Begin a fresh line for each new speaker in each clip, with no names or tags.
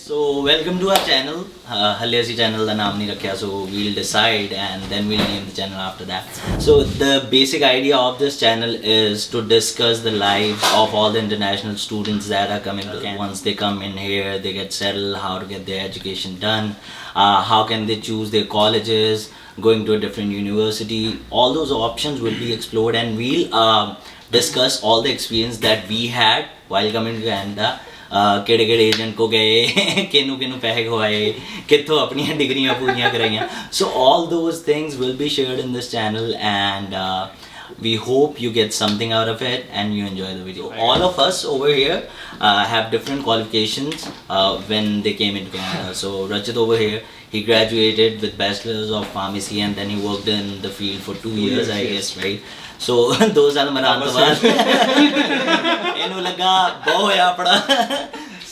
So welcome to our channel. हल्ले असी channel का नाम नहीं रखा, so we'll decide and then we'll name the channel after that. So the basic idea of this channel is to discuss the lives of all the international students that are coming to Canada. Once they come in here, they get settled, how to get their education done, how can they choose their colleges, going to a different university. All those options will be explored and we'll discuss all the experience that we had while coming to Canada. ਕਿਹੜੇ ਕਿਹੜੇ agent ਕੋ ਗਏ ਕਿਹਨੂੰ ਕਿਹਨੂੰ ਪੈਸੇ ਖਵਾਏ ਕਿੱਥੋਂ ਆਪਣੀਆਂ ਡਿਗਰੀਆਂ ਪੂਰੀਆਂ ਕਰਾਈਆਂ so all those things will be shared in this channel and we hope you get something out of it and you enjoy the video. All of us over here have different qualifications when they came into Canada. So Rachit over here, he graduated with bachelor's of pharmacy and then he worked in the field for 2 years I guess, right? So 2 ਸਾਲ ਮਰਾਨ ਤੋਂ ਬਾਅਦ ਇਹਨੂੰ ਲੱਗਾ ਬਹੁਤ ਹੋਇਆ ਆਪਣਾ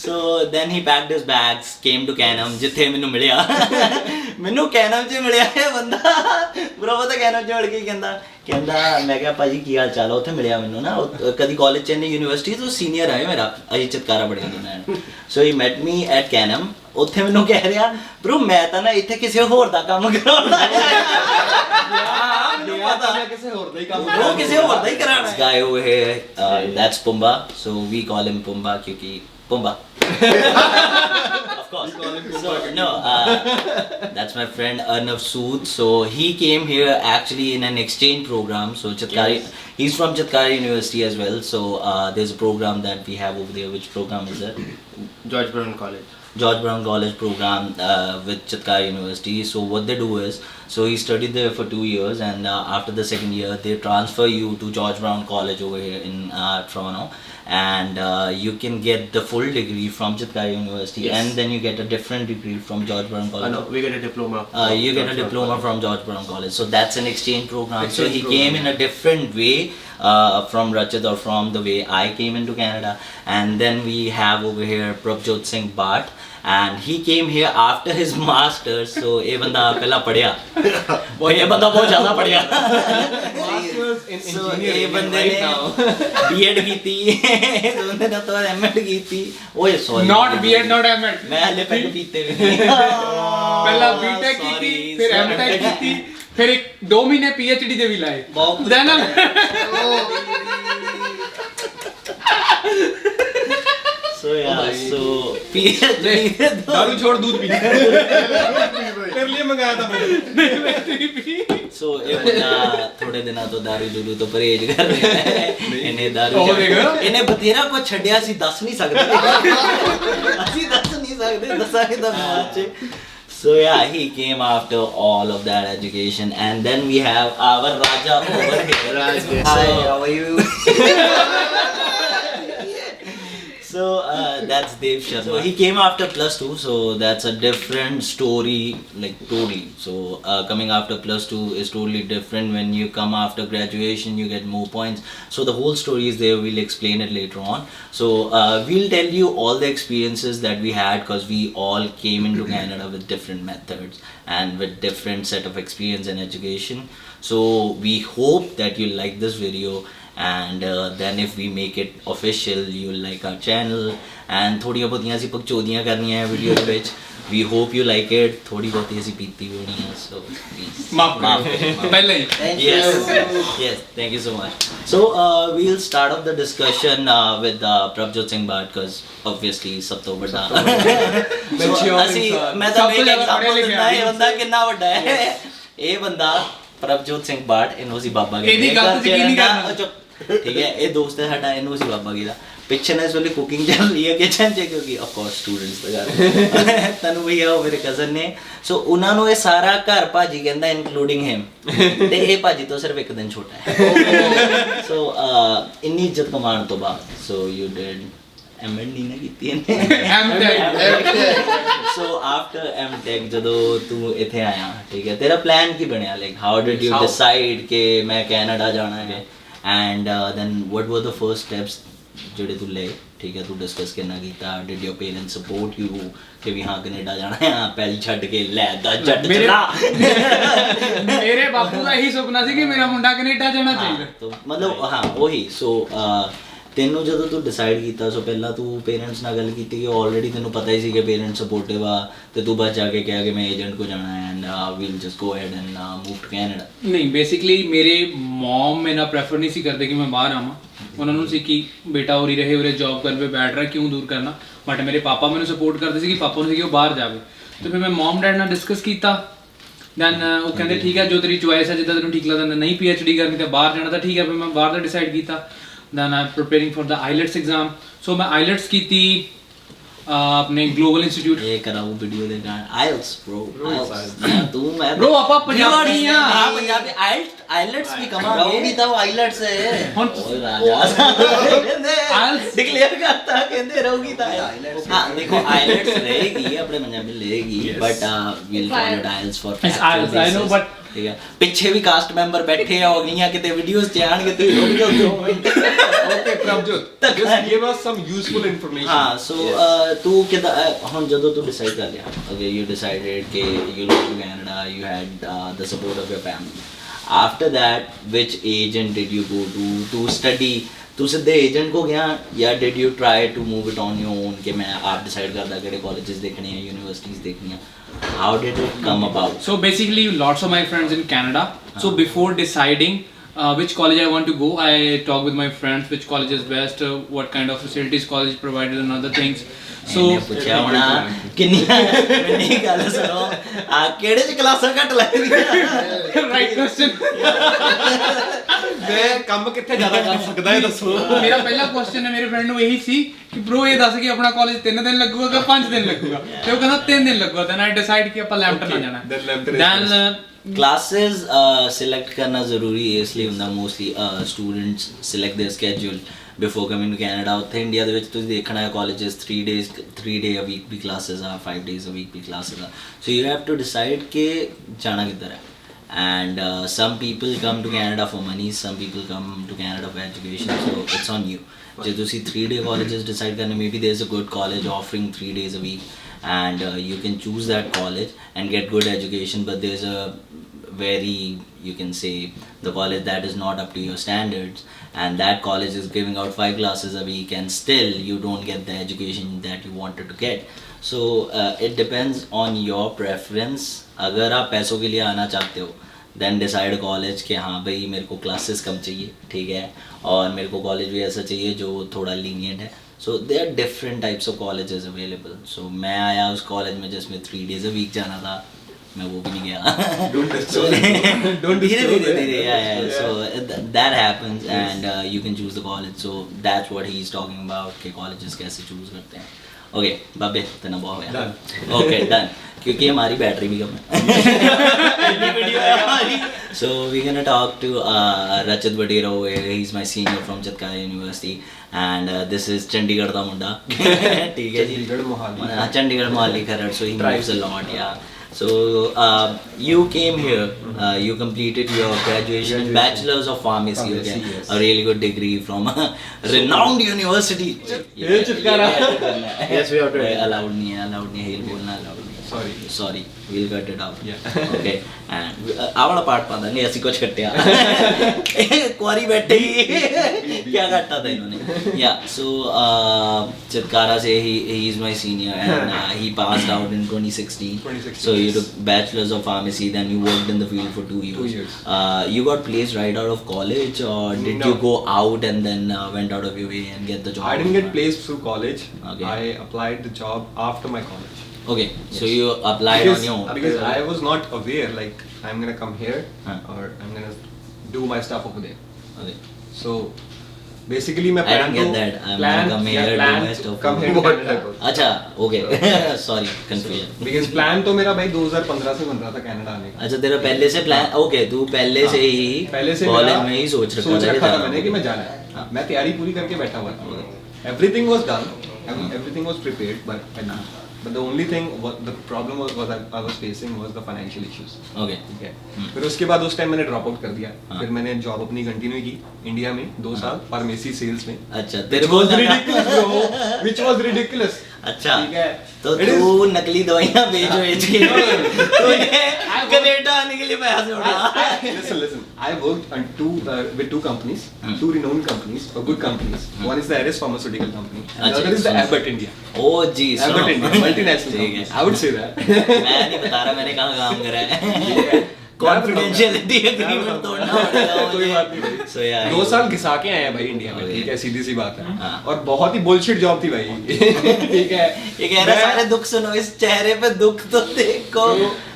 so then he packed his bags, came to Canham ਜਿੱਥੇ ਮੈਨੂੰ ਮਿਲਿਆ ਮੈਨੂੰ Canham 'ਚ ਮਿਲਿਆ ਇਹ ਬੰਦਾ ਬਰੋ ਪਤਾ Canham 'ਚ ਮਿਲ ਕੇ ਕਹਿੰਦਾ ਮੈਂ ਕਿਹਾ ਭਾਜੀ ਕੀ ਹਾਲ ਚਾਲ ਆ ਉੱਥੇ ਮਿਲਿਆ ਮੈਨੂੰ ਨਾ ਕਦੀ ਕਾਲਜ ਚੇਨਈ ਯੂਨੀਵਰਸਿਟੀ ਤੋਂ ਸੀਨੀਅਰ ਆਏ ਮੇਰਾ ਅਜੀ ਚਤਕਾਰਾ ਪੜ੍ਹਿਆ ਮੈਂ so he met me at Canham ਉੱਥੇ ਮੈਨੂੰ ਕਹਿ ਰਿਹਾ ਬਰੋ ਮੈਂ ਤਾਂ ਨਾ ਇੱਥੇ ਕਿਸੇ ਹੋਰ ਦਾ ਕੰਮ ਕਰਾਉਣਾ This guy over here, that's Pumba. So we call him Pumba kyunki Pumba. Of course. So no, that's my friend Arnav Sood. So he came here actually in an exchange program. So Chatkari, he's from Chatkari University as well. So there's a program that we have over there. Which program is that?
George Brown College
program with Chatkari University. So what they do is, so he studied there for 2 years and after the second year they transfer you to George Brown College over here in Toronto and you can get the full degree from Chatkari University and then you get a different degree from George Brown College.
No, we get a diploma.
You get a diploma from George Brown College. So that's an exchange program. So he came in a different way from Rachit or from the way I came into Canada. And then we have over here Prabjot Singh Bhatt. And he came here after his masters. So ये बंदा पहला पढ़िया ये बंदा बहुत ज़्यादा पढ़िया
Masters in engineering
ये बंदे
right
ने
now.
B.Ed की थी बंदे ने तो M.Ed की थी ओए sorry
Not B.Ed, not M.Ed.
मैं हले पेट पीते हुए
पहला B.Tech की थी, फिर M.Tech की थी, फिर 2 महीने PhD ਦੇ ਵੀ ਲਾਏ then
so yeah so PhD
दारू छोड़ दूध पी
तेरे लिए मंगाया था मैंने.
so ਇਹ ਬੰਦਾ ਥੋੜੇ ਦਿਨਾਂ ਤੋਂ ਦਾਰੂ ਦੂਰੂ ਤੋਂ ਪਰਹੇਜ਼ ਕਰ ਰਿਹਾ ਹੈ ਇਹਨੇ ਦਾਰੂ ਇਹਨੇ ਬਥੇਰਾ ਕੁਝ ਛੱਡਿਆ ਸੀ ਦੱਸ ਨਹੀਂ ਸਕਦੇ ਅਸੀਂ ਦੱਸ ਨਹੀਂ ਸਕਦੇ ਦੱਸਾਂਗੇ ਤਾਂ ਬਾਅਦ ਚ so yeah he came after all of that education and then we have our Raja over here
Hi, how are you?
So that's Dev Sharma. So he came after +2, so that's a different story, like totally. So coming after +2 is totally different. When you come after graduation, you get more points. So the whole story is there. We'll explain it later on. So we'll tell you all the experiences that we had because we all came into Canada with different methods and with different set of experience and education. So we hope that you like this video. And then if we make it official you'll like our channel and थोड़ियां बहुतियां सी पगचौदियां करनियां है video ਦੇ ਵਿੱਚ we hope you like it थोड़ी बहुती सी पीती होनी है so please
माफ पहले ही
yes thank you so much so we'll start off the discussion with Prabjot Singh Bhatt because obviously ਸਭ ਤੋਂ ਵੱਡਾ ਅਸੀਂ ਮੈਂ ਤਾਂ ਇੱਕ ਐਗਜ਼ਾਮਪਲ ਦਿੰਦਾ ਇਹ ਬੰਦਾ ਕਿੰਨਾ ਵੱਡਾ ਹੈ ਇਹ ਬੰਦਾ ਪ੍ਰਭਜੋਤ ਸਿੰਘ ਬਾਠ ਇਹਨੂੰ ਅਸੀਂ ਬਾਬਾ ਕਹਿੰਦੇ
ਇਹਦੀ ਗੱਲ ਤੁਸੀਂ ਨਹੀਂ ਕਰਨਾ
ਠੀਕ ਹੈ ਇਹ ਦੋਸਤ ਹੈ ਸਾਡਾ ਇਹਨੂੰ ਅਸੀਂ ਬਾਬਾ ਕਹਿੰਦਾ ਪਿੱਛੇ ਨਾ ਇਸ ਵੇਲੇ ਕੁਕਿੰਗ ਚੱਲ ਰਹੀ ਹੈ ਕਿਚਨ 'ਚ ਕਿਉਂਕਿ ਆਫ ਕੋਰਸ ਸਟੂਡੈਂਟਸ ਦਾ ਘਰ ਤਨੂੰ ਭਈਆ ਉਹ ਮੇਰੇ ਕਜ਼ਨ ਨੇ ਸੋ ਉਹਨਾਂ ਨੂੰ ਇਹ ਸਾਰਾ ਘਰ ਭਾਜੀ ਕਹਿੰਦਾ ਇਨਕਲੂਡਿੰਗ ਹਿਮ ਤੇ ਇਹ ਭਾਜੀ ਤੋਂ ਸਿਰਫ ਇੱਕ ਦਿਨ ਛੋਟਾ ਹੈ ਸੋ ਇੰਨੀ ਇੱਜ਼ਤ ਕਮਾਉਣ ਤੋਂ ਬਾਅਦ ਸੋ ਯੂ ਡਿਡ M.Ed ਨਹੀਂ ਨਾ ਕੀਤੀ ਇਹਨੇ so after M.Tech ਜਦੋਂ ਤੂੰ ਇੱਥੇ ਆਇਆ ਠੀਕ ਹੈ ਤੇਰਾ ਪਲਾਨ ਕੀ ਬਣਿਆ like how did you decide ਕਿ ਮੈਂ ਕੈਨੇਡਾ ਜਾਣਾ ਹੈ and then what were the first steps ਜਿਹੜੇ ਤੂੰ ਲਏ ਠੀਕ ਹੈ ਤੂੰ ਡਿਸਕਸ ਕਿੰਨਾ ਕੀਤਾ did your parents support you ਕਿ ਵੀ ਹਾਂ ਕੈਨੇਡਾ ਜਾਣਾ ਹੈ ਪਹਿਲੀ ਛੱਡ ਕੇ ਲੈ ਦਾ ਜੱਟ ਚਲਾ
ਮੇਰੇ ਬਾਪੂ ਦਾ ਇਹੀ ਸੁਪਨਾ ਸੀ ਕਿ ਮੇਰਾ ਮੁੰਡਾ ਕੈਨੇਡਾ ਜਾਣਾ ਚਾਹੀਦਾ
तो मतलब हाँ वही so ਤੈਨੂੰ ਜਦੋਂ ਤੂੰ ਡਿਸਾਈਡ ਕੀਤਾ ਸੋ ਪਹਿਲਾਂ ਤੂੰ ਪੇਰੈਂਟਸ ਨਾਲ ਗੱਲ ਕੀਤੀ ਕਿ ਆਲਰੇਡੀ ਤੈਨੂੰ ਪਤਾ ਹੀ ਸੀ ਕਿ ਪੇਰੈਂਟਸ ਸਪੋਰਟਿਵ ਆ ਤੇ ਤੂੰ ਬਸ ਜਾ ਕੇ ਕਿਹਾ ਕਿ ਮੈਂ ਏਜੰਟ ਕੋ ਜਾਣਾ ਹੈ and we'll just go ahead and move to Canada?
ਨਹੀਂ, ਬੇਸਿਕਲੀ ਮੇਰੇ ਮਮ ਮੇਰਾ ਪ੍ਰੈਫਰ ਨਹੀਂ ਸੀ ਕਰਦੇ ਕਿ ਮੈਂ ਬਾਹਰ ਆਵਾਂ। ਉਹਨਾਂ ਨੂੰ ਸੀ ਕਿ ਬੇਟਾ ਉਰੀ ਰਹੇ, ਉਰੇ ਜੌਬ ਕਰਨ पे ਬੈਠ ਰਿਹਾ, ਕਿਉਂ ਦੂਰ ਕਰਨਾ। ਬਟ ਮੇਰੇ ਪਾਪਾ ਮੈਨੂੰ ਸਪੋਰਟ ਕਰਦੇ ਸੀ ਕਿ ਪਾਪਾ ਨੂੰ ਸੀ ਕਿ ਉਹ ਬਾਹਰ ਜਾਵੇ। ਤੇ ਫਿਰ ਮੈਂ ਮਮ ਡੈਡ ਨਾਲ ਡਿਸਕਸ ਕੀਤਾ, ਦੈਨ ਉਹ ਕਹਿੰਦੇ ਠੀਕ ਹੈ ਜੋ ਤੇਰੀ ਚੁਆਇਸ ਹੈ, ਜਿੱਦਾਂ ਤੈਨੂੰ ਠੀਕ ਲੱਗਦਾ, ਨਹੀਂ PhD ਕਰਨੀ ਤੇ ਬਾਹਰ ਜਾਣਾ ਤਾਂ ਠੀਕ ਹੈ। ਫਿਰ ਮੈਂ ਬਾਹਰ ਦਾ ਡਿਸਾਈਡ ਕੀਤਾ। Then I preparing for the IELTS exam. So ਮੈਂ IELTS ਕੀਤੀ ਆਪਣੇ ਗਲੋਬਲ ਇੰਸਟੀਚਿਊਟ।
ਇਹ ਕਰਾਉ ਵੀਡੀਓ ਦੇ ਗਾਣ IELTS bro ਤੂੰ ਮੈਂ
bro ਆਪਾਂ ਪੰਜਾਬੀ ਆ।
ਹਾਂ ਪੰਜਾਬੀ IELTS ਵੀ ਕਮਾਂਗੇ ਰਹੂਗੀ ਤਾਂ IELTS ਹੈ
ਹੁਣ
ਓਏ ਰਾਜਾ
IELTS
ਡਿਕਲੇਅਰ ਕਰਤਾ ਕਹਿੰਦੇ ਰਹੂਗੀ ਤਾਂ ਹਾਂ ਦੇਖੋ IELTS ਰਹੇਗੀ ਆਪਣੇ ਪੰਜਾਬੀ ਰਹੇਗੀ but we'll call it IELTS for
IELTS I know but
ਠੀਕ ਹੈ ਪਿੱਛੇ ਵੀ ਕਾਸਟ ਮੈਂਬਰ ਬੈਠੇ ਆ ਹੋ ਗਈਆਂ ਕਿਤੇ ਵੀਡੀਓਜ਼ ਚ ਆਣਗੇ ਤੇ ਰੁਕ ਜਾਓ 2 minute
Okay, Prabjot, just give us some useful information.
ਹਾਂ ਸੋ ਤੂੰ ਕਿਦਾਂ ਹੁਣ ਜਦੋਂ ਤੂੰ ਡਿਸਾਈਡ ਕਰ ਲਿਆ ਓਕੇ ਯੂ ਡਿਸਾਈਡਡ ਕਿ you go to Canada you had the support of your family after that which agent did you go to study तू सीधे एजेंट को गया या did you try to move it on your own कि मैं आप decide करता किहड़े colleges देखने हैं यूनिवर्सिटीज देखनी हैं how did it come about
so basically lots of my friends in Canada so before deciding which college I want to go I talk with my friends which college is best what kind of facilities college provided and other things so
ਪੁੱਛਿਆ ਹੋਣਾ ਕਿੰਨੀ ਗੱਲ ਸੁਣੋ ਆ ਕਿਹੜੇ ਚ ਕਲਾਸਾਂ ਘੱਟ ਲੱਗਦੀਆਂ
right question
ਮੈਂ ਕੰਮ ਕਿੱਥੇ ਜ਼ਿਆਦਾ ਕਰ ਸਕਦਾ ਇਹ ਦੱਸੋ।
ਮੇਰਾ ਪਹਿਲਾ ਕੁਐਸਚਨ ਹੈ ਮੇਰੇ ਫਰੈਂਡ ਨੂੰ ਇਹੀ ਸੀ ਕਿ bro ਇਹ ਦੱਸ ਕਿ ਆਪਣਾ ਕਾਲਜ 3 ਦਿਨ ਲੱਗੂਗਾ ਕਿ 5 ਦਿਨ ਲੱਗੂਗਾ ਤੇ ਉਹ ਕਹਿੰਦਾ 3 ਦਿਨ ਲੱਗੂਗਾ ਤਾਂ I decide ਕਿ ਆਪਾਂ ਲੈਂਪਟਨ ਆ ਜਾਣਾ then
classes select करना ज़रूरी है इसलिए ਹੁੰਦਾ mostly students select their schedule before coming to Canada ਉੱਥੇ ਇੰਡੀਆ ਦੇ ਵਿੱਚ ਤੁਸੀਂ ਦੇਖਣਾ ਹੈ colleges 3 day a week we classes ਆ 5 days a week we classes ਆ so you have to decide ਕਿ ਜਾਣਾ ਕਿੱਧਰ ਹੈ and some people come to Canada for money some people come to Canada for education so it's on you ਜੇ ਤੁਸੀਂ 3 day colleges decide ਕਰਨੇ maybe there's a good college offering 3 days a week and you can choose that college and get good education but there's a very you can say the college that is not up to your standards and that college is giving out 5 classes a week and still you don't get the education that you wanted to get so it depends on your preference अगर आप पैसों के लिए आना चाहते हो then decide college कि हाँ भाई मेरे को classes कम चाहिए ठीक है और मेरे को college भी ऐसा चाहिए जो थोड़ा lenient है so there are different types of colleges available so मैं आया उस college में जिसमें 3 days a week जाना था मैं वो भी नहीं गया
Don't
धीरे so that happens and you can choose the college so that's what he's talking about कि colleges कैसे choose करते हैं ओके बाबे इतना बहुत हो गया ओके डन क्योंकि हमारी बैटरी भी कम है so we're gonna talk to Rachit Vadera he's my senior from Chatkara University and this is Chandigarh da munda ठीक है जी Chandigarh Mohali Kharad so he moves a lot yeah so you came here you completed your graduation bachelor's of pharmacy okay a really good degree from a renowned university
Yes, we are doing.
allowed नहीं है बोलना allowed sorry we'll cut it out okay and आवड़ा part पांदा नहीं ऐसी कुछ कट्टिया क्वारी बैठे ही क्या काटा था इन्होंने yeah so Chatkara से he is my senior and he passed out in 2016 so you took bachelor's of pharmacy then you worked in the field for 2 years you got placed right out of college or did you go out and then went out of your way and get the job
I didn't get placed through college.
Okay.
I applied the job after my college.
okay so you applied on your own
Because I was not aware like I'm gonna come here
Huh.
or I'm gonna do my stuff over there.
okay
So basically मैं
I don't get that I'm gonna come here do my stuff
come here to Canada.
अच्छा okay sorry confusion
Because plan तो मेरा भाई 2015 से बन रहा था Canada आने का.
अच्छा तेरा पहले से प्लान ओके तू पहले से ही कॉलेज में ही सोच रखा
था मैंने कि मैं जाना है. मैं तैयारी पूरी करके बैठा हुआ था. Everything was done. Everything was prepared but the only thing the problem was I was facing was the financial issues.
Okay
ठीक है. फिर उसके बाद उस टाइम मैंने ड्रॉप आउट कर दिया. फिर मैंने जॉब अपनी कंटिन्यू की इंडिया में 2 साल फार्मेसी सेल्स में.
अच्छा तेरे को
which was ridiculous.
अच्छा
ठीक है
तो
It is-
तू नकली दवाइयां बेच के तूने कनाडा आने के लिए पैसे उड़ा
listen. I worked on with two companies, two renowned companies, or good companies. One is the Eris Pharmaceutical Company, and the
अच्छा,
other is the
सुनो।
Abbott India.
ओ जी सुनो
Abbott India, multinational
ठीक है
company. I would say that.
मैं नहीं बता रहा मैंने कहाँ काम करा है कॉन्फिडेंशियलिटी एग्रीमेंट तोड़ना पड़ेगा
कोई बात नहीं भाई।
सो यार
2 साल घिसा के आए हैं भाई इंडिया में,
Okay.
ठीक है, सीधी सी बात है।
हाँ।
और बहुत ही बुलशिट जॉब थी भाई। ठीक है।
ये कह रहा
मैं-
सारे दुख सुनो इस चेहरे पे दुख तो देखो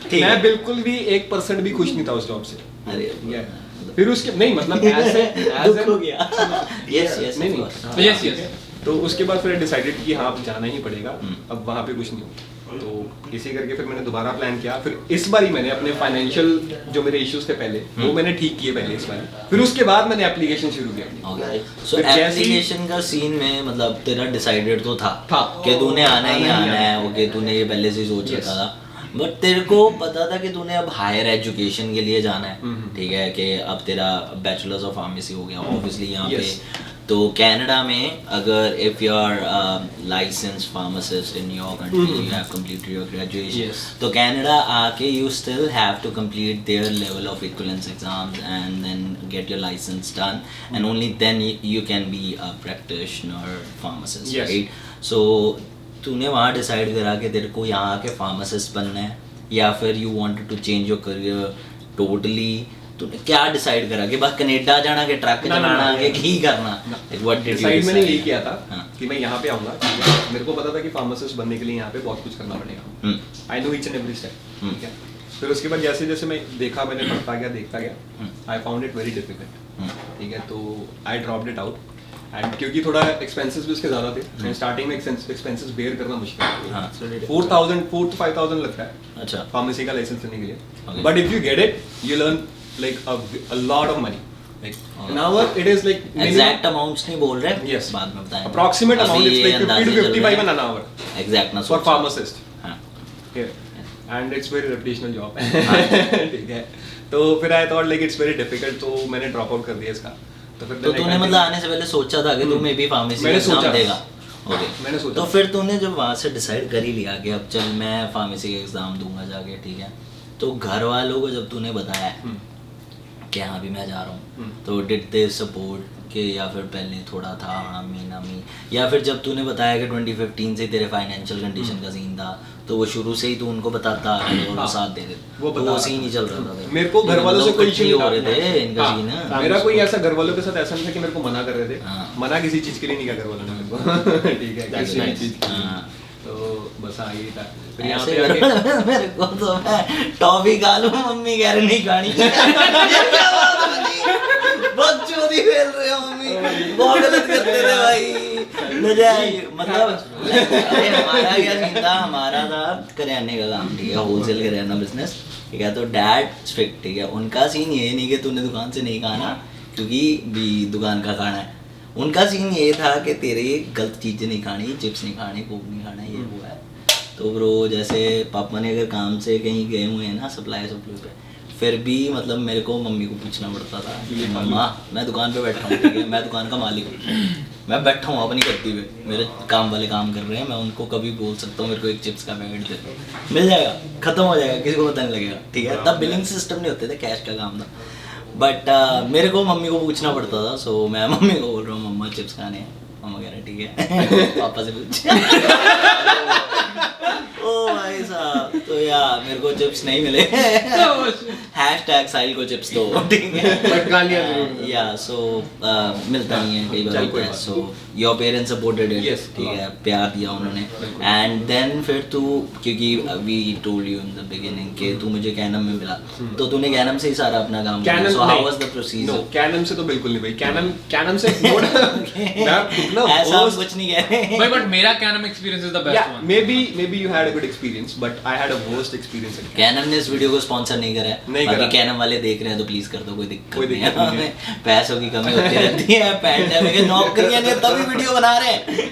ठीक
मैं
है
बिल्कुल भी 1% भी खुश नहीं था उस जॉब से।
अरे
ठीक है। फिर उसके नहीं मतलब ऐसे
दुख हो गया यस यस
नहीं
ऑफ
Yes, yes.
तो उसके बाद फिर डिसाइडेड कि हाँ अब जाना ही पड़ेगा,
हम्म।
अब वहाँ पे कुछ नहीं होगा। तो इसी करके फिर मैंने दोबारा प्लान किया। फिर इस बारी मैंने अपने फाइनेंशियल जो मेरे इश्यूज थे पहले वो मैंने ठीक किए पहले इस बार। फिर उसके बाद मैंने एप्लीकेशन शुरू किया अपनी।
ओके सो
फिर जैसे ही-
एप्लीकेशन का सीन में मतलब तेरा डिसाइडेड तो था
था।
कि तूने आना ही
आना ही
आना है ओके तूने ये पहले से ही सोच
Yes.
रखा था बट तेरे को पता था कि तूने अब हायर एजुकेशन के लिए जाना है ठीक है कि अब तेरा बैचलर्स ऑफ फार्मेसी हो गया ऑब्वियसली यहाँ
Yes.
पे तो कनाडा में अगर if you are license pharmacist in your country you have completed your graduation
Yes.
तो कनाडा आके you still have to complete their level of equivalence exams and then get your licence done and only then you can be a practitioner pharmacist
Yes.
Right so तूने वहाँ decide करा कि तेरे को यहाँ आके फार्मासिस्ट बनना है या फिर you wanted to change your career totally तूने क्या डिसाइड करा कि बस कनाडा जाना कि ट्रक
ना, ना,
चलाना
ना,
कि ही करना
ना।
व्हाट डिड यू
डिसाइड मैंने यही किया था
हाँ।
कि मैं यहाँ पे आऊँगा। मेरे को पता था कि फार्मासिस्ट बनने के लिए यहाँ पे बहुत कुछ करना पड़ेगा। I know each and every step. ठीक है। फिर उसके बाद जैसे जैसे मैं देखा, मैंने पढ़ता गया, देखता गया, I found it very difficult. ठीक है, तो I dropped it out and क्योंकि थोड़ा एक्सपेंसेस भी उसके ज़्यादा थे, स्टार्टिंग में एक्सपेंसेस बेयर करना मुश्किल
हाँ।
है। 4,000 4 to 5,000 लगता है
अच्छा
फार्मेसी का लाइसेंस लेने के लिए।
Okay.
But if you get it you learn like a lot of money. Like an hour it is like
exact amounts नहीं बोल रहे
Yes.
बाद में बताएंगे
approximate amount.
अभी
It's
ये
like 50
अंदाजे
to
चल
55
रहे
an hour
हैं। एग्जैक्ट ना
for
सोचो।
pharmacist.
हाँ
Okay. And it's very reputational job. ठीक है। तो फिर I thought like it's very difficult, तो मैंने ड्रॉप आउट कर दिया इसका। तो फिर
तो तूने मतलब आने से पहले सोचा था कि तू मे बी फार्मेसी
मैंने
एग्जाम
सोचा।
देगा ओके
मैंने सोचा।
तो फिर तूने जब वहाँ से डिसाइड कर ही लिया कि अब चल मैं फार्मेसी का एग्जाम दूंगा जाके ठीक है तो घर वालों को जब तूने बताया कि हाँ अभी मैं जा रहा हूँ तो डिड दे सपोर्ट कि या फिर पहले थोड़ा था हाँ मीना मी या फिर जब तूने बताया कि 2015 से तेरे फाइनेंशियल कंडीशन का सीन था तो वो शुरू से ही तू उनको बताता और वो
हाँ,
साथ दे देते
वो
तो
बता
वो
रहा
सीन
था।
ही चल रहा था
मेरे को घर वालों से कोई इश्यू
हो रहे थे इनका
हाँ,
सीन है
मेरा कोई ऐसा घर वालों के साथ ऐसा नहीं था कि मेरे को मना कर रहे थे।
हाँ।
मना किसी चीज के लिए नहीं किया घर वालों ने मेरे को। ठीक है,
That's
किसी भी
nice.
चीज के लिए।
हाँ।
तो बस हाँ यही था। फिर यहाँ
ऐसे
पे आके
मेरे को तो मैं टॉफी खा लूं मम्मी कह रही नहीं खानी ये क्या बात होती बहुत चोरी खेल रहे हो मम्मी बहुत गलत करते थे भाई नजायज मतलब अरे हमारा क्या सीन था हमारा था करियाने का काम ठीक है होलसेल करियाना बिजनेस ठीक है तो डैड स्ट्रिक्ट ठीक है उनका सीन ये नहीं कि तूने दुकान से नहीं खाना क्योंकि भी दुकान का खाना है उनका सीन ये था कि तेरे गलत चीज़ें नहीं खानी चिप्स नहीं खानी कोक नहीं खाना ये वो है तो ब्रो जैसे पापा ने अगर काम से कहीं गए हुए हैं ना सप्लाई पे फिर भी मतलब मेरे को मम्मी को पूछना पड़ता था कि मम्मा मैं दुकान पे बैठा हूँ ठीक है मैं दुकान का मालिक हूँ मैं बैठा हूँ अपनी करती हुए मेरे काम वाले काम कर रहे हैं मैं उनको कभी बोल सकता हूँ मेरे को एक चिप्स का पैकेट दे दो मिल जाएगा ख़त्म हो जाएगा किसी को पता नहीं लगेगा ठीक है तब बिलिंग सिस्टम नहीं होते थे कैश का काम था बट मेरे को मम्मी को पूछना पड़ता था सो मैं मम्मी को बोल रहा हूँ मम्मा चिप्स खाने हैं मम्मा कह रहे ठीक है पापा से पूछ ओ भाई साहब तो यार मेरे को चिप्स नहीं मिले हैशटैग साहिल को चिप्स दो ठीक है
बट गालियाँ जरूर।
या सो मिलता नहीं है कई बार
चल
होता
कोई
है
बात
so your parents supported it
Yes,
ठीक है प्यार दिया उन्होंने एंड देन फिर तू क्योंकि we told you in the beginning कि तू मुझे कैनम में मिला तो तूने कैनम से ही सारा अपना काम किया
कैनन
so how was the procedure
कैनन से तो बिल्कुल नहीं भाई। कैनन से
ऐसा हम कुछ नहीं कह रहे
भाई बट मेरा कैनम experience is the best one
maybe you had a good experience, but I had a worst experience. at Canon.
कैनम ने इस वीडियो को स्पॉन्सर नहीं करा है
नहीं
बाकी
करा।
कैनम वाले देख रहे हैं तो प्लीज कर दो कोई दिक्कत
कोई
नहीं
दिक्कत
है
नहीं है।
हमें पैसों की कमी होती रहती है पैंडेमिक है नौकरियां नहीं है, तभी वीडियो बना रहे हैं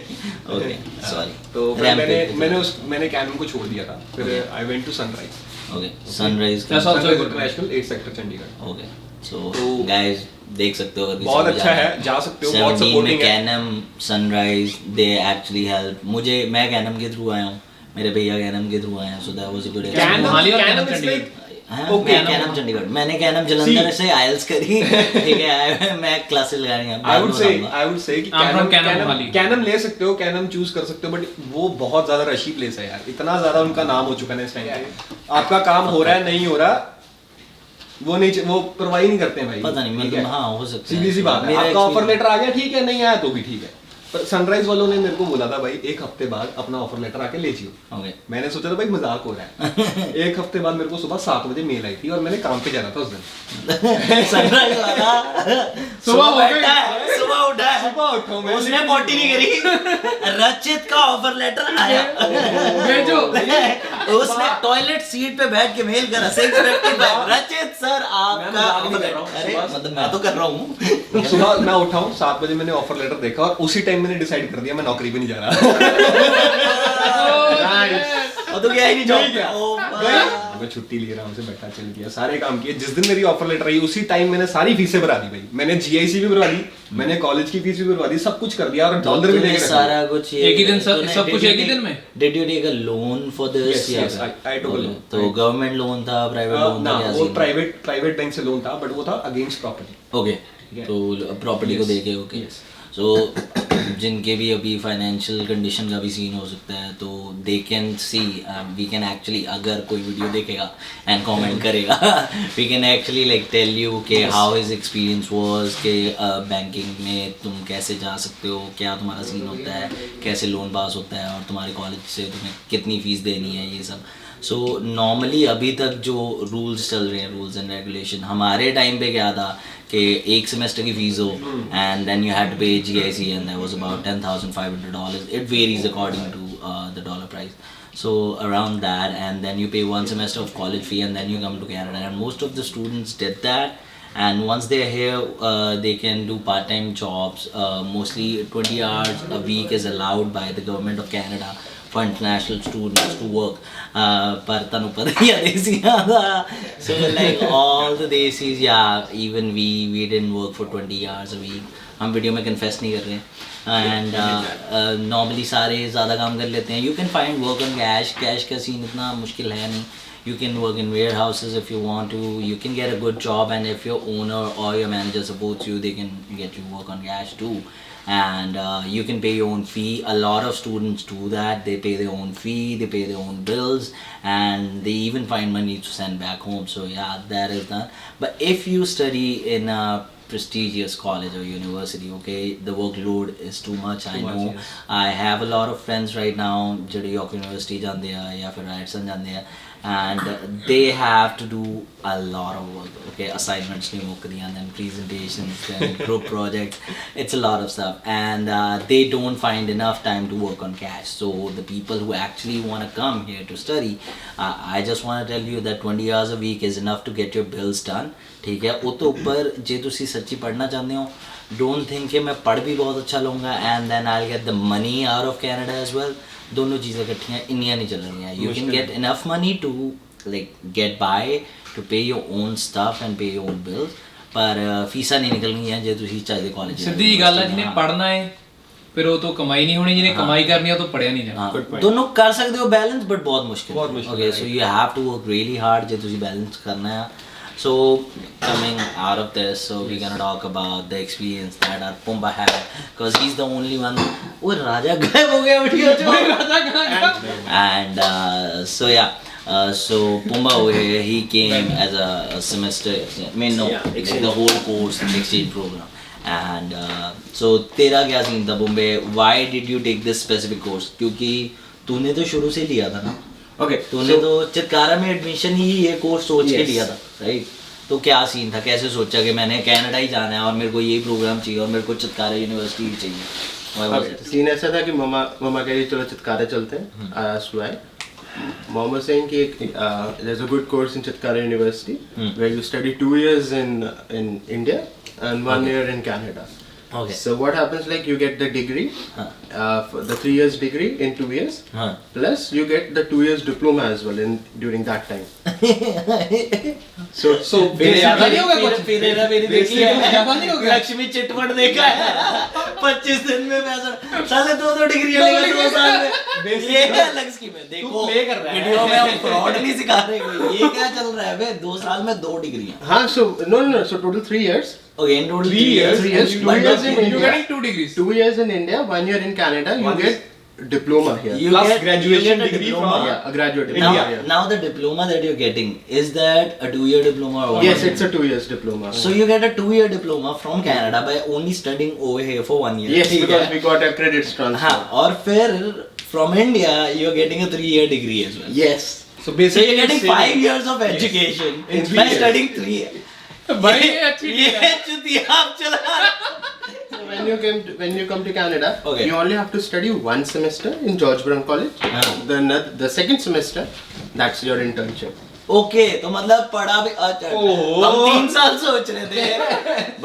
ओके सॉरी
तो फिर मैंने कैनन को छोड़ दिया था। फिर I went to Sunrise.
Okay sunrise
That's also a good
International 8 sector Chandigarh.
Okay so
तो-
गाइस देख सकते हो अगर किसी
बहुत
को
अच्छा
जाना
है, जा सकते हो, बहुत
17 में
supporting है।
कैनम सनराइज दे एक्चुअली हेल्प मुझे, मैं कैनम के थ्रू आया हूँ, मेरे भैया कैनम के थ्रू आए हैं, so that was a good
Canem- Mohali और
Canem
Canem
is like
हाँ,
Okay.
मैं कैनम चंडीगढ़, मैंने कैनम जलंधर से आइल्स करी, ठीक है, मैं क्लासेस लगा रही हूँ।
I would say कि
I'm from Canem, Mohali.
कैनम ले सकते हो, कैनम चूज कर सकते हो, बट वो बहुत ज्यादा रशी प्लेस है यार, इतना ज्यादा उनका नाम हो चुका है इस टाइम पे, आपका काम हो रहा है नहीं हो रहा, वो परवाही नहीं करते हैं भाई।
पता नहीं,
ठीक
मतलब
है?
हाँ हो सकता है,
सीधी सी बात है,
मेरा
आपका ऑफर
experience-
लेटर आ गया ठीक है, नहीं आया तो भी ठीक है, पर सनराइज वालों ने मेरे को बोला था भाई 1 हफ्ते बाद अपना ऑफर लेटर आके ले जियो।
ओके
मैंने सोचा था भाई मजाक हो रहा है। 1 हफ्ते बाद मेरे को सुबह 7 बजे मेल आई थी और मैंने काम पे जाना था उस दिन।
सनराइज वाला
सुबह हो गई।
बैठा है, सुबह उठा है,
सुबह उठा मैं,
उसने पोटी नहीं करी, रचित का ऑफर लेटर आया,
भेजो।
उसने टॉयलेट सीट पे बैठ के मेल करा 655 रचित सर आपका
मजाक नहीं
offer
कर रहा हूँ,
letter। अरे
सुबह-
मतलब मैं तो कर रहा हूँ।
सुबह मैं उठा हूँ 7 बजे, मैंने ऑफर लेटर देखा और उसी टाइम मैंने डिसाइड कर दिया मैं नौकरी पे नहीं जा रहा।
और तो क्या ही नहीं
नहीं क्या?
जॉब,
मैं छुट्टी लिए आराम से बैठा, चल किया, सारे काम किए। जिस दिन मेरी ऑफर लेटर आई उसी टाइम मैंने सारी फीसें भरा दी भाई, मैंने जीआईसी भी भरवा दी, मैंने कॉलेज की फीस भी भरवा दी, सब कुछ कर दिया और डॉलर भी लेके
सारा कुछ
एक ही दिन सब कुछ एक ही दिन में?
Did you take a loan for this?
Yes, yes, I took a loan.
तो गवर्नमेंट लोन था, प्राइवेट लोन
ना
था, क्या
वो
सीन?
प्राइवेट बैंक से लोन था, बट वो था अगेंस्ट प्रॉपर्टी।
ओके,
है।
तो प्रॉपर्टी को
Yes.
देके ओके,
Yes.
सो जिनके भी अभी फाइनेंशियल कंडीशन का भी सीन हो सकता है, तो they can see, we can actually, अगर कोई वीडियो देखेगा एंड कमेंट करेगा, we can actually like tell you कि हाउ हिज एक्सपीरियंस वाज, कि बैंकिंग में तुम कैसे जा सकते हो, क्या तुम्हारा सीन होता है, कैसे लोन पास होता है, और तुम्हारे कॉलेज से तुम्हें कितनी फीस देनी है, ये सब। सो नॉर्मली अभी तक जो रूल्स चल रहे हैं, रूल्स एंड रेगुलेशन, हमारे टाइम पे क्या था कि एक सेमेस्टर की फीस हो and then you had to pay GIC and that was about $10,500. It varies according to the dollar price, so around that, and then you pay 1 semester of college fee and then you come to Canada, and most of the students did that. And once they're here, they can do part-time jobs. Mostly 20 hours a week is allowed by the government of Canada for international students to work. पर तनु पता ही है देसियाँ था, so like all the desis, yeah, even we didn't work for 20 hours a week. हम video में confess नहीं कर रहे हैं, एंड नॉर्मली सारे ज़्यादा काम कर लेते हैं. You can find work on cash का सीन इतना मुश्किल है नहीं. You can work in warehouses if you want to. You can get a good job, and if your owner or your manager supports you, they can get you work on cash too. And you can pay your own fee. A lot of students do that. They pay their own fee, they pay their own bills, and they even find money to send back home. So yeah, that is done. But if you study in a prestigious college or university, okay, the workload is too much. I know.
Yes.
I have a lot of friends right now ਜਿਹੜੇ York University ਜਾਂਦੇ ਆ ਜਾਂ ਫਿਰ Ryerson ਜਾਂਦੇ ਆ, and they have to do a lot of work, okay, assignments ਨਹੀਂ ਮੁੱਕਦੀਆਂ, then presentations, then group projects, it's a lot of stuff, and they don't find enough time to work on cash. So the people who actually want to come here to study, I just want to tell you that 20 hours a week is enough to get your bills done. ठीक है, ਉਹ ਤੋਂ ਉੱਪਰ ਜੇ ਤੁਸੀਂ ਸੱਚੀ ਪੜ੍ਹਨਾ ਚਾਹੁੰਦੇ ਹੋ, don't think कि मैं पढ़ भी बहुत अच्छा लूँगा and then I'll get the money out of Canada as well. दोनों चीज़ें इकट्ठियाँ इंडिया नहीं चल रही हैं. You can get enough money to like get by, to pay your own stuff and pay your own bills, पर फीसा नहीं निकलनी है जे ਤੁਸੀਂ ਚਾਹਦੇ ਕਾਲਜ.
ਸਿੱਧੀ ਜੀ ਗੱਲ ਹੈ, ਜਿਹਨੇ ਪੜ੍ਹਨਾ ਹੈ ਫਿਰ ਉਹ ਤੋਂ ਕਮਾਈ ਨਹੀਂ ਹੋਣੀ, ਜਿਹਨੇ ਕਮਾਈ ਕਰਨੀ ਹੈ ਉਹ ਤੋਂ ਪੜ੍ਹਿਆ ਨਹੀਂ ਜਾਣਾ.
दोनों कर सकते हो बैलेंस, बट बहुत मुश्किल. Okay,
है.
so you have to work really hard जे ਤੁਸੀਂ बैलेंस करना है. So coming out of this, so we're gonna talk about the experience that our Pumba had, because he's the only one. Oh, Raja गायब हो गया video जो. And so yeah. So Pumba over here, he came as a semester, I mean no, like the whole course, the exchange program. And so तेरा क्या scene था Bombay? Why did you take this specific course? क्योंकि तूने तो शुरू से लिया था ना.
Okay,
तूने तो चितकारा में एडमिशन ही ये कोर्स सोच के लिया था, राइट? तो क्या सीन था, कैसे सोचा कि मैंने कनाडा ही जाना है और मेरे को ये प्रोग्राम चाहिए और मेरे को चितकारा यूनिवर्सिटी ही चाहिए?
सीन ऐसा था कि मम्मा कह रही चलो चितकारा चलते हैं. I asked why. Mom was saying कि there's a good course in Chitkara University where you study 2 years in India and 1 year in Canada.
Okay.
So what happens, like you get the degree, for the 3 years degree in 2 years, plus you get the 2 years diploma as well during that time. So
फिर
ज्यादा नहीं होगा कुछ?
फिर हेरा फेरी देखी है,
ज्यादा नहीं हो गया?
लक्ष्मी चिटफंड देखा है, 25 दिन में पैसा, साले 2 डिग्री लेगा 2 साल में, ये है अलग स्कीम है। देखो
play कर रहा है।
वीडियो में हम फ्रॉड नहीं सिखा रहे कोई, ये क्या चल रहा है बे, 2 साल में 2 डिग्रियां।
हाँ, so no, so total 3 years.
Okay, in total
3 years.
3 years, 2 years in
You're
India,
getting 2 degrees.
2 years in India, 1 year in Canada. You
1
get diploma here.
You
Plus
get-
graduation
you get a
degree
diploma.
from-
Yeah, a graduate
Now,
diploma. Yeah.
now the diploma that you're getting, is that a 2-year diploma or 1
Yes,
year?
it's a 2 years diploma.
So you get a 2-year diploma from Canada by only studying over here for 1 year.
Yes,
ठीक
because
है?
we got a credits transfer.
हाँ, और फिर from India you're getting a 3-year degree as well.
Yes.
So
So
basically
you're getting
it's
5 years of education
In 3
by
years.
studying 3 years.
भाई ये अच्छी
ये
deal है.
चुतिया आप चला।
So when you come to Canada,
Okay.
you only have to study 1 semester in George Brown College. Then the second semester, that's your internship.
Okay, तो मतलब पढ़ा भी अच्छा, हम 3 साल सोच रहे थे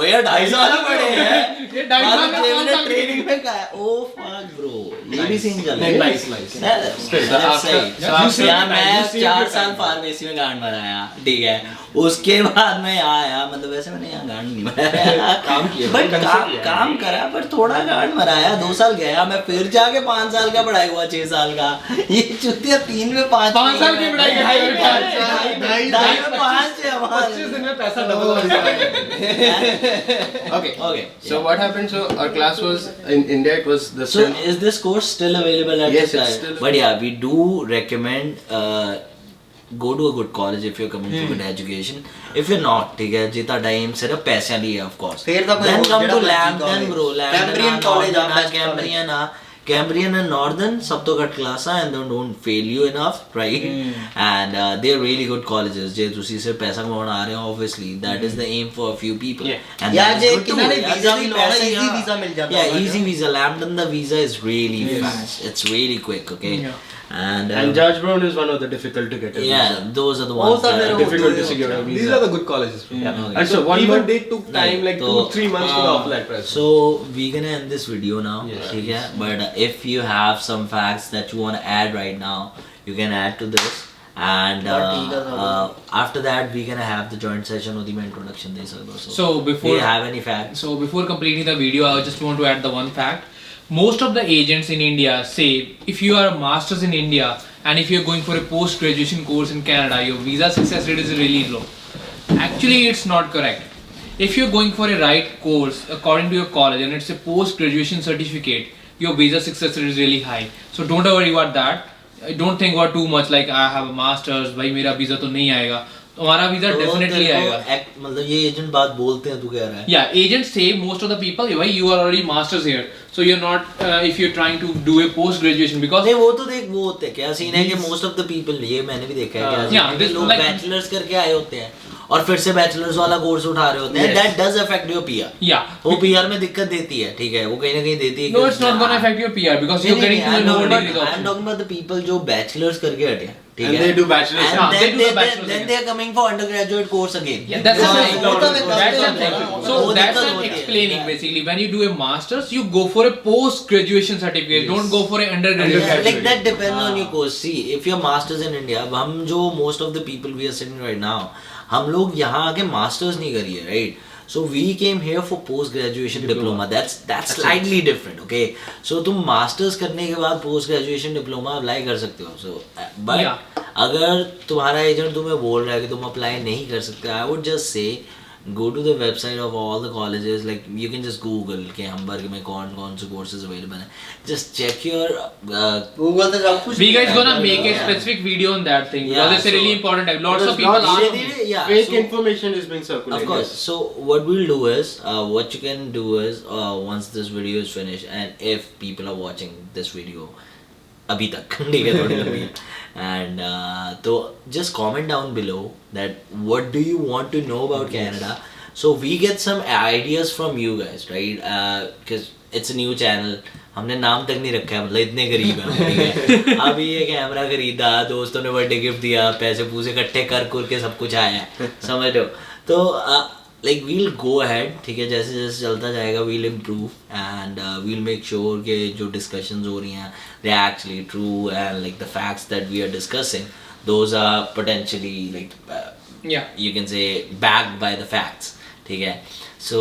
भैया 2.5 साल पढ़े हैं,
ये 2.5 साल में 5 साल
ट्रेनिंग में का है। ओ फक ब्रो, ये भी सीन चल रहा है।
Nice, nice.
यार मैं 4 साल फार्मेसी में गांड मराया, ठीक है, उसके बाद मैं यहाँ आया, मतलब वैसे मैंने यहाँ गांड नहीं मराया,
काम किया,
बट
consistent किया।
काम करा, बट थोड़ा गांड मराया। 2 साल गया मैं, फिर जाके 5 साल का पढ़ाई हुआ, 6 साल का। ये चुतिया 3 में 5
5 साल की पढ़ाई कर रही है।
ढाई में 5 है हमारे।
25 दिन में पैसा डबल हो
Okay.
Okay.
So what happened? So our class was in India. It was the
So is this course still available at
Yes,
this
it's
time?
still
But yeah, we do recommend go to a good college if you're coming for good education. If you're not, ठीक है, जितना time सिर्फ पैसे लिए of course.
फिर तो कोई
Then
और
come
जेड़ा
to
मर्जी
Lambton
college.
bro,
Cambrian college
Northern,
best
Cambrian Cambrian and Northern सब तो घट क्लास है and don't fail you enough, right? And they're really good colleges. जे तुसी सिर्फ पैसा कमाना आ रहे हो, obviously that is the aim for a few people. And
यार
that is
J
good too.
किनारे
यार,
visa
जितनी
भी लो ना,
पैसे
easy
यहाँ-
visa मिल जाता
Yeah,
है।
easy visa. Lambton the visa is really fast. It's really quick, okay?
Yeah.
And
George Brown is one of the difficult to get. a
yeah,
visa.
those are the
वो
ones
सब
that
मेरे
are
को
difficult to secure a
These
visa.
are the good colleges.
Yeah.
Okay.
And so one
Even
more.
they took time like
So,
2-3 months for the offer letter.
So we're gonna end this video now,
Yes.
ठीक है? But if you have some facts that you want to add right now, you can add to this. And
ठीक है,
after that, we're gonna have the joint session with the introduction. दे सकते हो.
So
do
before
you have any facts?
So before completing the video, I just want to add the one fact. Most of the agents in India say if you are a master's in India and if you're going for a post graduation course in Canada, your visa success rate is really low. Actually, it's not correct. If you're going for a right course according to your college and it's a post graduation certificate, your visa success rate is really high. So don't worry about that. Don't think about too much like I have a master's, भाई मेरा visa तो नहीं आएगा. तुम्हारा visa
तो
definitely
तेरे को
आएगा.
मतलब ये एजेंट बात बोलते हैं, तू कह रहा है?
Yeah, agents say most of the people, why you are already masters here, so you're not if you're trying to do a post graduation because
नहीं, वो तो देख, वो होते हैं क्या सीन है कि मोस्ट ऑफ द पीपल, ये मैंने भी देखा है, क्या
Yeah,
सीन है कि
this
लोग
like-
बैचलर्स करके आए होते हैं और फिर से बैचलर्स वाला कोर्स उठा रहे होते हैं.
Yes.
That does affect your PR.
yeah,
वो पीआर में दिक्कत देती है, ठीक है, वो कहीं ना कहीं देती है.
no, it's not gonna affect your PR because you're getting to the lower degree
I'm
option.
talking about the people जो बैचलर्स करके हटे हैं, ठीक
And
है,
they do bachelor's.
and
Yeah, they
then
do the bachelor's
then
again.
they are coming for undergraduate course again.
Yeah, that's
Yeah,
the
yeah,
thing.
वो तो मैं
That's the
करते
thing.
हूँ।
So
वो
that's
दिक्कत
I'm
होती है.
explaining basically. When you do a masters, you go for a post graduation certificate. Don't go for a undergraduate
Yeah, like
certificate.
that depends on your course. See, if you're masters in India, अब हम जो most of the people we are sitting right now, हम लोग यहाँ आके masters नहीं करिए, right? So we came here for post graduation diploma. That's slightly different, okay? So तुम masters करने के बाद post graduation diploma apply कर सकते हो. So but
Yeah.
अगर तुम्हारा एजेंट तुम्हें बोल रहा है कि तुम अप्लाई नहीं कर सकते, I would just say go to the website of all the colleges. Like you can just Google कि हमबर्ग में कौन से courses available हैं. Just check your
गूगल तो सब कुछ
We guys gonna
है।
make a
Yeah.
specific video on that thing
Yeah,
because it's a really
so-
important time. Lots of
Because
people
not
ask me.
धीरे-धीरे, yeah.
Fake
So-
information is being circulated.
Of course. So what we'll do is, what you can do is, once this video is finished, and if people are watching this video, अभी तक ठीक है, थोड़ी लंबी है, and तो just comment down below that what do you want to know about Canada, so we get some ideas from you guys, right? Because it's a new channel, हमने नाम तक नहीं रखा है, मतलब इतने गरीब हैं हम, ठीक है. अभी ये कैमरा खरीदा, दोस्तों ने बर्थडे गिफ्ट दिया, पैसे पूसे इकट्ठे कर के सब कुछ आया है, समझ रहे हो? तो like we'll go ahead, ठीक है, जैसे जैसे चलता जाएगा we'll improve and we'll make sure कि जो discussions हो रही हैं they are actually true and like the facts that we are discussing those are potentially like
Yeah.
you can say backed by the facts. ठीक है. So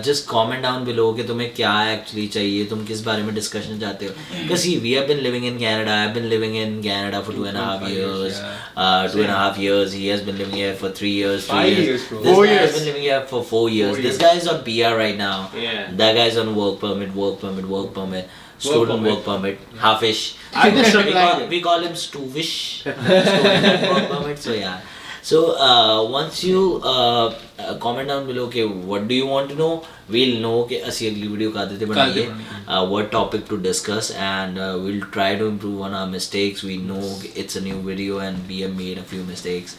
just comment down below कि तुम्हें क्या actually चाहिए, तुम किस बारे में discussion चाहते हो. Because see, we have been living in Canada. I've been living in Canada for 2.5 years. 2.5 years. He has been living here for 3 years. 3
5
years.
years, bro.
This
4
guy
years.
has been living here for 4 years. This guy is on PR right now.
Yeah.
That guy is on work permit. Student work permit. Halfish.
I just
we, we call him Stuvish. Student work permit. So yeah. So once you comment down below okay what do you want to know, we'll know कि ਅਸੀਂ अगली video का देते बनाइए what topic to discuss and we'll try to improve on our mistakes. We know it's a new video and we have made a few mistakes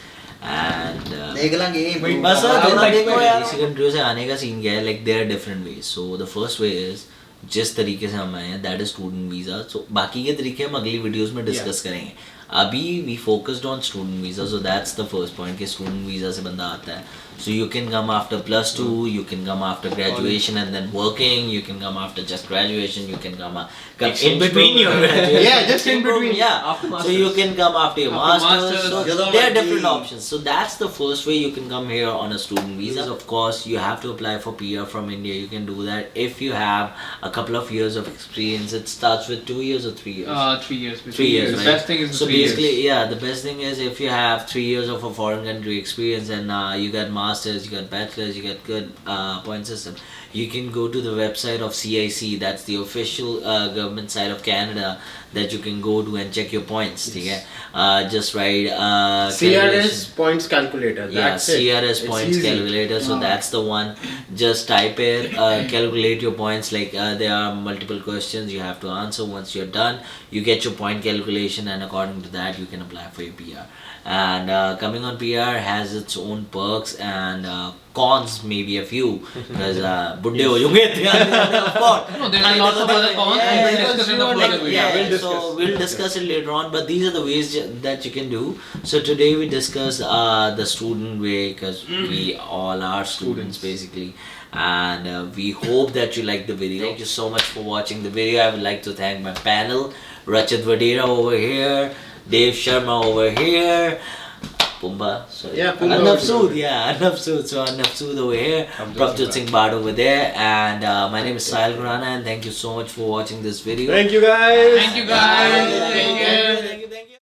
and
देख लेंगे
बस थोड़ा देखो यार इसी कंट्री से आने का सीन क्या है like there are different ways. So the first way is जिस तरीके से हम आए हैं दैट इज स्टूडेंट वीज़ा. सो बाकी के तरीके हम अगली वीडियोस में डिस्कस करेंगे. अभी we focused on student visa. So that's the first point कि स्टूडेंट वीज़ा से बंदा आता है. So you can come after +2, you can come after graduation and then working, you can come after just graduation, you can come in between your graduation.
Yeah, just in between.
Yeah, so you can come after your masters. So there are different options. So that's the first way you can come here on a student visa. Of course, you have to apply for PR from India. You can do that if you have a couple of years of experience. It starts with 2 years or 3 years.
3 years.
3 years.
The
Right?
best thing is the
so
3 years.
basically, yeah, the best thing is if you have 3 years of a foreign country experience and you got masters, you got bachelors, you got good point system. You can go to the website of CIC. That's the official government site of Canada that you can go to and check your points. Okay? Just write
CRS points calculator.
yeah,
That's it.
CRS
It's
points
easy.
calculator. So that's the one. Just type it, calculate your points. Like there are multiple questions you have to answer. Once you're done, you get your point calculation, and according to that, you can apply for your PR. And coming on PR has its own perks and cons, maybe a few, because budde ho junge.
No, there are lots of other cons.
Yeah,
We will discuss in the further video.
yeah, so we'll discuss it later on, but these are the ways that you can do. So today we discuss the student way because we all are students basically, and we hope that you like the video. Thank you so much for watching the video. I would like to thank my panel, Rachit Vadera over here, Dave Sharma over here, Pumba, sorry.
Yeah, Pumba
Arnab
over
Sood, yeah, Arnab Sood. So Arnab Sood over here, Prabjot Singh Bhatt over there, and my name is Sahil Khurana, and thank you so much for watching this video.
Thank you guys.
Thank you guys. Take care.
Thank you.